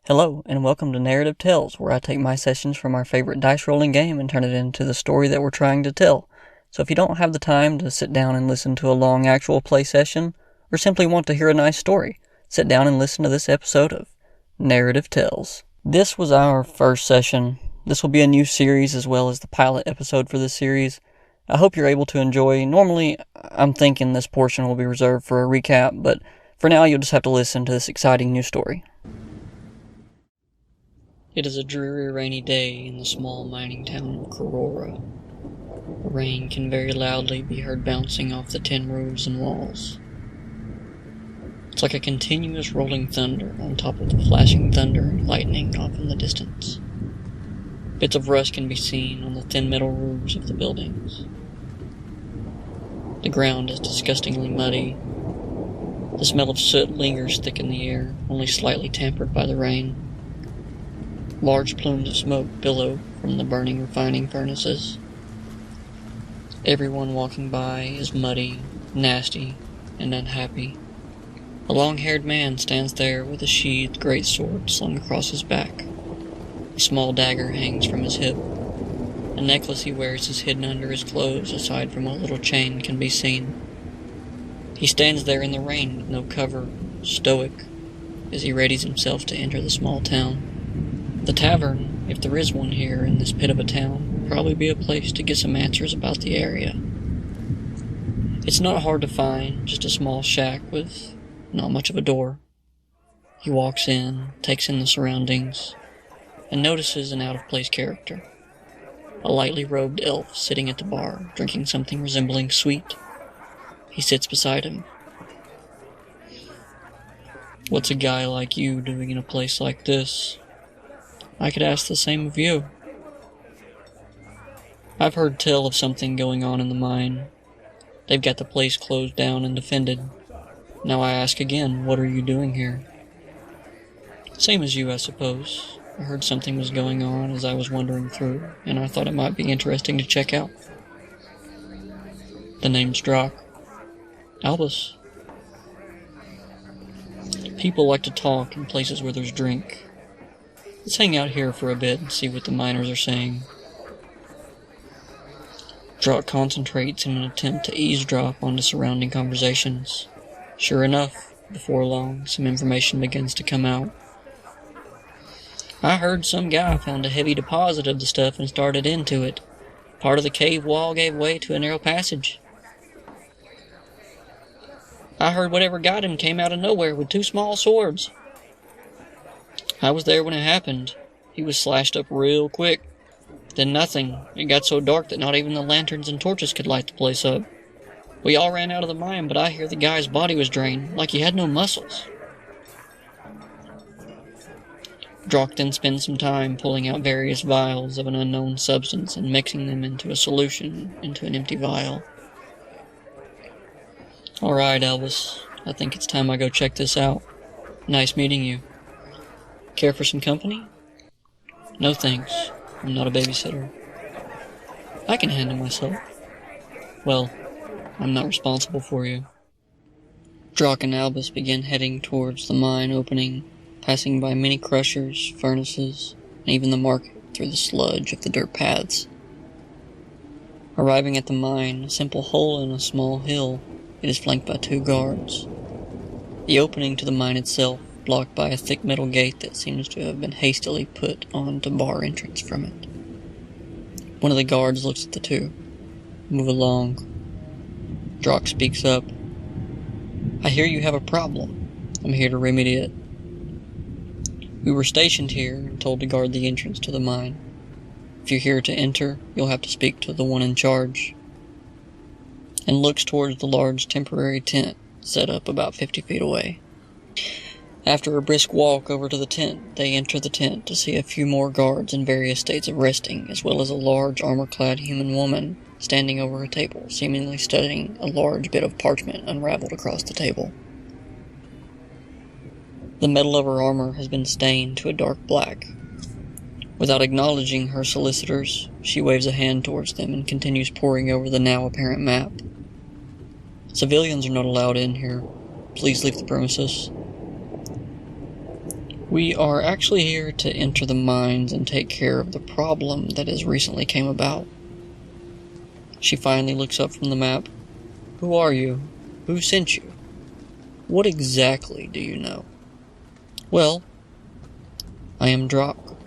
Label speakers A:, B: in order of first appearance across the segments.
A: Hello, and welcome to Narrative Tales, where I take my sessions from our favorite dice rolling game and turn it into the story that we're trying to tell. So if you don't have the time to sit down and listen to a long actual play session, or simply want to hear a nice story, sit down and listen to this episode of Narrative Tales. This was our first session. This will be a new series as well as the pilot episode for this series. I hope you're able to enjoy. Normally, I'm thinking this portion will be reserved for a recap, but for now you'll just have to listen to this exciting new story. It is a dreary rainy day in the small mining town of Corora. The rain can very loudly be heard bouncing off the tin roofs and walls. It's like a continuous rolling thunder on top of the flashing thunder and lightning off in the distance. Bits of rust can be seen on the thin metal roofs of the buildings. The ground is disgustingly muddy. The smell of soot lingers thick in the air, only slightly tampered by the rain. Large plumes of smoke billow from the burning refining furnaces. Everyone walking by is muddy, nasty, and unhappy. A long-haired man stands there with a sheathed greatsword slung across his back. A small dagger hangs from his hip. A necklace he wears is hidden under his clothes, aside from a little chain can be seen. He stands there in the rain with no cover, stoic, as he readies himself to enter the small town. The tavern, if there is one here in this pit of a town, will probably be a place to get some answers about the area. It's not hard to find, just a small shack with not much of a door. He walks in, takes in the surroundings, and notices an out-of-place character. A lightly robed elf sitting at the bar, drinking something resembling sweet. He sits beside him. "What's a guy like you doing in a place like this?" "I could ask the same of you." "I've heard tell of something going on in the mine. They've got the place closed down and defended. Now I ask again, what are you doing here?" "Same as you, I suppose. I heard something was going on as I was wandering through, and I thought it might be interesting to check out." "The name's Drock." "Albus." "People like to talk in places where there's drink. Let's hang out here for a bit and see what the miners are saying." Drock concentrates in an attempt to eavesdrop on the surrounding conversations. Sure enough, before long, some information begins to come out. "I heard some guy found a heavy deposit of the stuff and started into it. Part of the cave wall gave way to a narrow passage. I heard whatever got him came out of nowhere with 2 small swords. I was there when it happened. He was slashed up real quick. Then nothing. It got so dark that not even the lanterns and torches could light the place up. We all ran out of the mine, but I hear the guy's body was drained, like he had no muscles." Drock then spends some time pulling out various vials of an unknown substance and mixing them into a solution into an empty vial. "All right, Elvis. I think it's time I go check this out. Nice meeting you. Care for some company?" "No thanks. I'm not a babysitter." "I can handle myself." "Well, I'm not responsible for you." Drock and Albus begin heading towards the mine opening, passing by many crushers, furnaces, and even the market through the sludge of the dirt paths. Arriving at the mine, a simple hole in a small hill, it is flanked by 2 guards. The opening to the mine itself, blocked by a thick metal gate that seems to have been hastily put on to bar entrance from it. One of the guards looks at the 2. "Move along." Drock speaks up. "I hear you have a problem. I'm here to remedy it. We were stationed here and told to guard the entrance to the mine. If you're here to enter, you'll have to speak to the one in charge." And looks towards the large temporary tent set up about 50 feet away. After a brisk walk over to the tent, they enter the tent to see a few more guards in various states of resting, as well as a large armor-clad human woman standing over a table, seemingly studying a large bit of parchment unraveled across the table. The metal of her armor has been stained to a dark black. Without acknowledging her solicitors, she waves a hand towards them and continues poring over the now apparent map. "Civilians are not allowed in here. Please leave the premises." We are actually here to enter the mines and take care of the problem that has recently came about. She finally looks up from the map. Who are you? Who sent you? What exactly do you know? Well, I am Drock.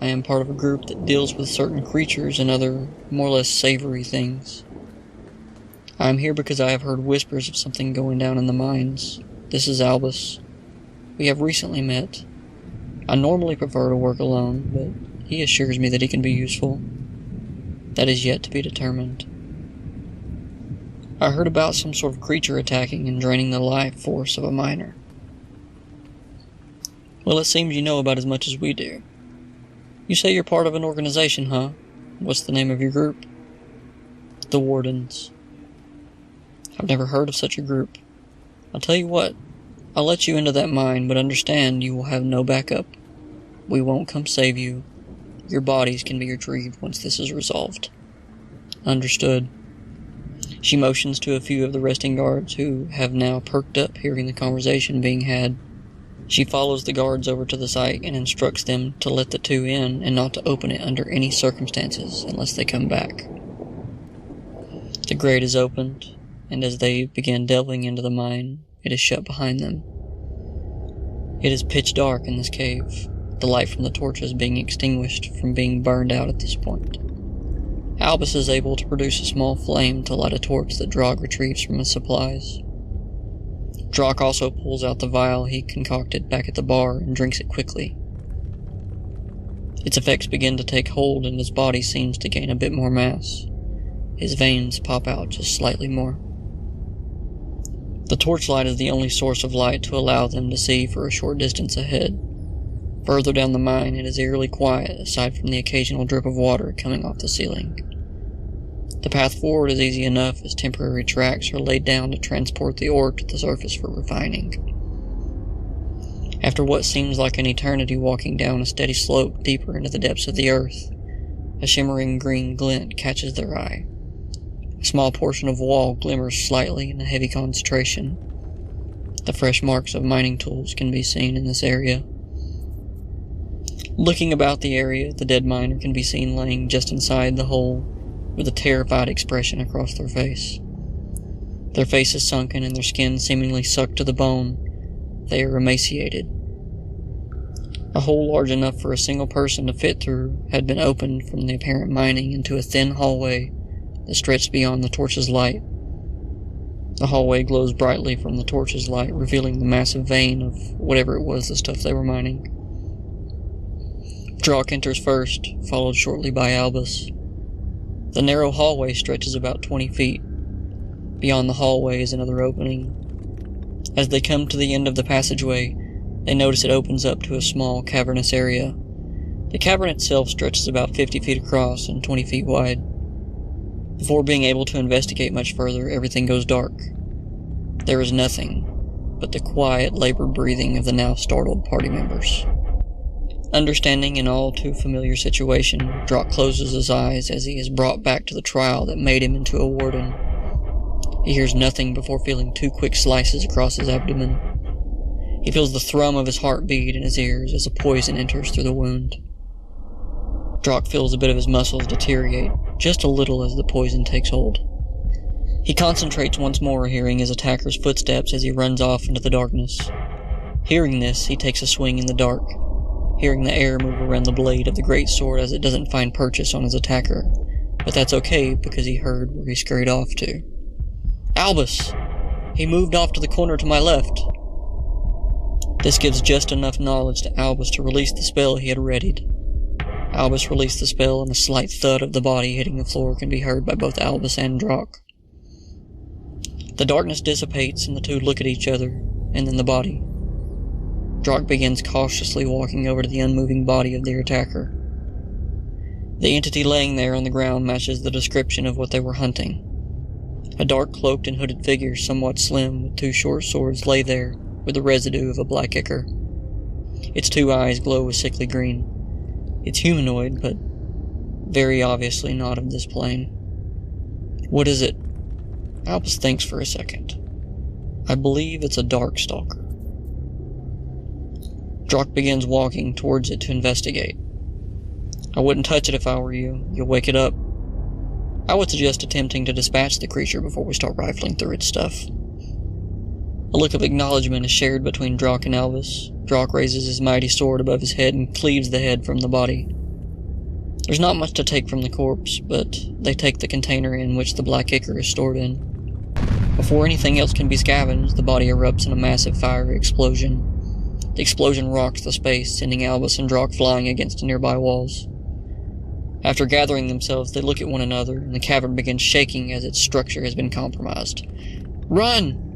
A: I am part of a group that deals with certain creatures and other more or less savory things. I am here because I have heard whispers of something going down in the mines. This is Albus. We have recently met. I normally prefer to work alone, but he assures me that he can be useful. That is yet to be determined. I heard about some sort of creature attacking and draining the life force of a miner. Well, it seems you know about as much as we do. You say you're part of an organization, huh? What's the name of your group? The Wardens. I've never heard of such a group. I'll tell you what, I'll let you into that mine, but understand you will have no backup. We won't come save you. Your bodies can be retrieved once this is resolved. Understood. She motions to a few of the resting guards who have now perked up hearing the conversation being had. She follows the guards over to the site and instructs them to let the two in and not to open it under any circumstances unless they come back. The grate is opened, and as they begin delving into the mine, it is shut behind them. It is pitch dark in this cave, the light from the torches being extinguished from being burned out at this point. Albus is able to produce a small flame to light a torch that Drock retrieves from his supplies. Drock also pulls out the vial he concocted back at the bar and drinks it quickly. Its effects begin to take hold and his body seems to gain a bit more mass. His veins pop out just slightly more. The torchlight is the only source of light to allow them to see for a short distance ahead. Further down the mine, it is eerily quiet, aside from the occasional drip of water coming off the ceiling. The path forward is easy enough, as temporary tracks are laid down to transport the ore to the surface for refining. After what seems like an eternity walking down a steady slope deeper into the depths of the earth, a shimmering green glint catches their eye. A small portion of wall glimmers slightly in a heavy concentration. The fresh marks of mining tools can be seen in this area. Looking about the area, the dead miner can be seen laying just inside the hole, with a terrified expression across their face. Their face is sunken and their skin seemingly sucked to the bone. They are emaciated. A hole large enough for a single person to fit through had been opened from the apparent mining into a thin hallway that stretched beyond the torch's light. The hallway glows brightly from the torch's light, revealing the massive vein of whatever it was the stuff they were mining. Drock enters first, followed shortly by Albus. The narrow hallway stretches about 20 feet. Beyond the hallway is another opening. As they come to the end of the passageway, they notice it opens up to a small cavernous area. The cavern itself stretches about 50 feet across and 20 feet wide. Before being able to investigate much further, everything goes dark. There is nothing but the quiet, labored breathing of the now startled party members. Understanding an all too familiar situation, Drock closes his eyes as he is brought back to the trial that made him into a warden. He hears nothing before feeling two quick slices across his abdomen. He feels the thrum of his heart beat in his ears as a poison enters through the wound. Drock feels a bit of his muscles deteriorate, just a little as the poison takes hold. He concentrates once more, hearing his attacker's footsteps as he runs off into the darkness. Hearing this, he takes a swing in the dark, hearing the air move around the blade of the great sword as it doesn't find purchase on his attacker, but that's okay because he heard where he scurried off to. Albus! He moved off to the corner to my left. This gives just enough knowledge to Albus to release the spell he had readied. Albus released the spell and a slight thud of the body hitting the floor can be heard by both Albus and Drock. The darkness dissipates and the two look at each other, and then the body. Drock begins cautiously walking over to the unmoving body of their attacker. The entity laying there on the ground matches the description of what they were hunting. A dark cloaked and hooded figure, somewhat slim, with two short swords, lay there, with the residue of a black ichor. Its two eyes glow a sickly green. It's humanoid, but very obviously not of this plane. What is it? Albus thinks for a second. I believe it's a Darkstalker. Drock begins walking towards it to investigate. I wouldn't touch it if I were you. You'll wake it up. I would suggest attempting to dispatch the creature before we start rifling through its stuff. A look of acknowledgement is shared between Drock and Albus. Drock raises his mighty sword above his head and cleaves the head from the body. There's not much to take from the corpse, but they take the container in which the black ichor is stored in. Before anything else can be scavenged, the body erupts in a massive fiery explosion. The explosion rocks the space, sending Albus and Drock flying against nearby walls. After gathering themselves, they look at one another, and the cavern begins shaking as its structure has been compromised. Run!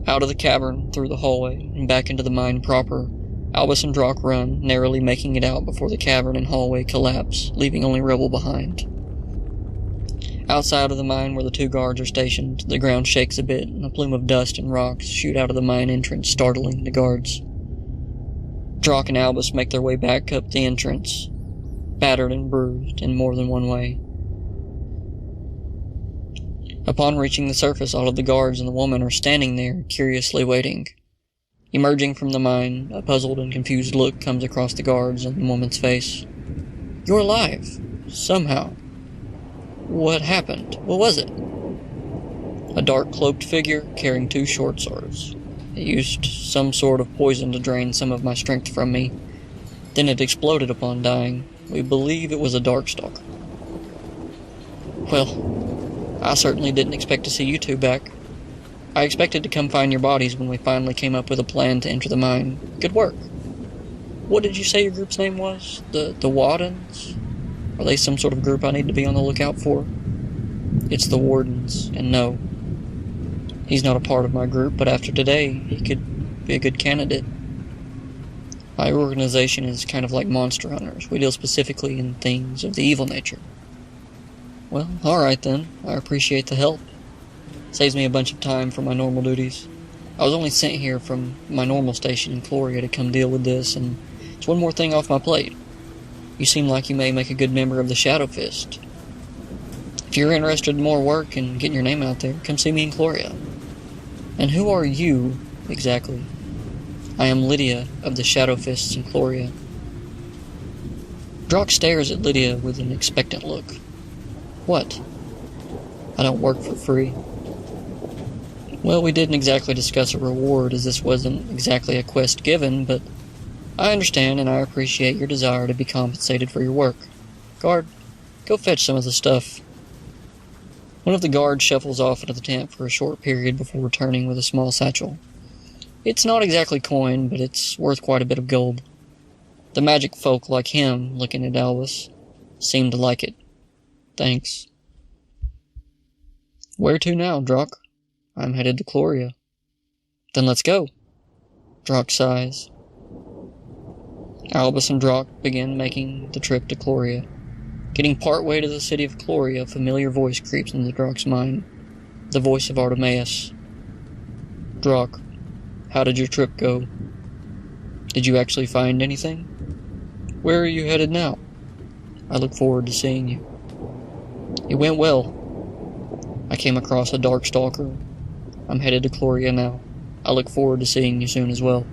A: Out of the cavern, through the hallway, and back into the mine proper, Albus and Drock run, narrowly making it out before the cavern and hallway collapse, leaving only rubble behind. Outside of the mine where the 2 guards are stationed, the ground shakes a bit, and a plume of dust and rocks shoot out of the mine entrance, startling the guards. Drock and Albus make their way back up the entrance, battered and bruised in more than one way. Upon reaching the surface, all of the guards and the woman are standing there, curiously waiting. Emerging from the mine, a puzzled and confused look comes across the guards and the woman's face. You're alive. Somehow. What happened? What was it? A dark cloaked figure carrying 2 short swords. It used some sort of poison to drain some of my strength from me. Then it exploded upon dying. We believe it was a Darkstalker. Well, I certainly didn't expect to see you 2 back. I expected to come find your bodies when we finally came up with a plan to enter the mine. Good work. What did you say your group's name was? The Wardens? Are they some sort of group I need to be on the lookout for? It's the Wardens, and no. He's not a part of my group, but after today, he could be a good candidate. My organization is kind of like monster hunters. We deal specifically in things of the evil nature. Well, alright then. I appreciate the help. Saves me a bunch of time from my normal duties. I was only sent here from my normal station in Chloria to come deal with this, and it's one more thing off my plate. You seem like you may make a good member of the Shadow Fist. If you're interested in more work and getting your name out there, come see me in Chloria. And who are you, exactly? I am Lydia of the Shadow Fists in Chloria. Drock stares at Lydia with an expectant look. What? I don't work for free. Well, we didn't exactly discuss a reward, as this wasn't exactly a quest given, but I understand and I appreciate your desire to be compensated for your work. Guard, go fetch some of the stuff. One of the guards shuffles off into the tent for a short period before returning with a small satchel. It's not exactly coin, but it's worth quite a bit of gold. The magic folk like him, looking at Albus, seem to like it. Thanks. Where to now, Drock? I'm headed to Chloria. Then let's go. Drock sighs. Albus and Drock begin making the trip to Chloria. Getting partway to the city of Chloria, a familiar voice creeps into Drock's mind. The voice of Artemis. Drock, how did your trip go? Did you actually find anything? Where are you headed now? I look forward to seeing you. It went well. I came across a Darkstalker. I'm headed to Chloria now. I look forward to seeing you soon as well.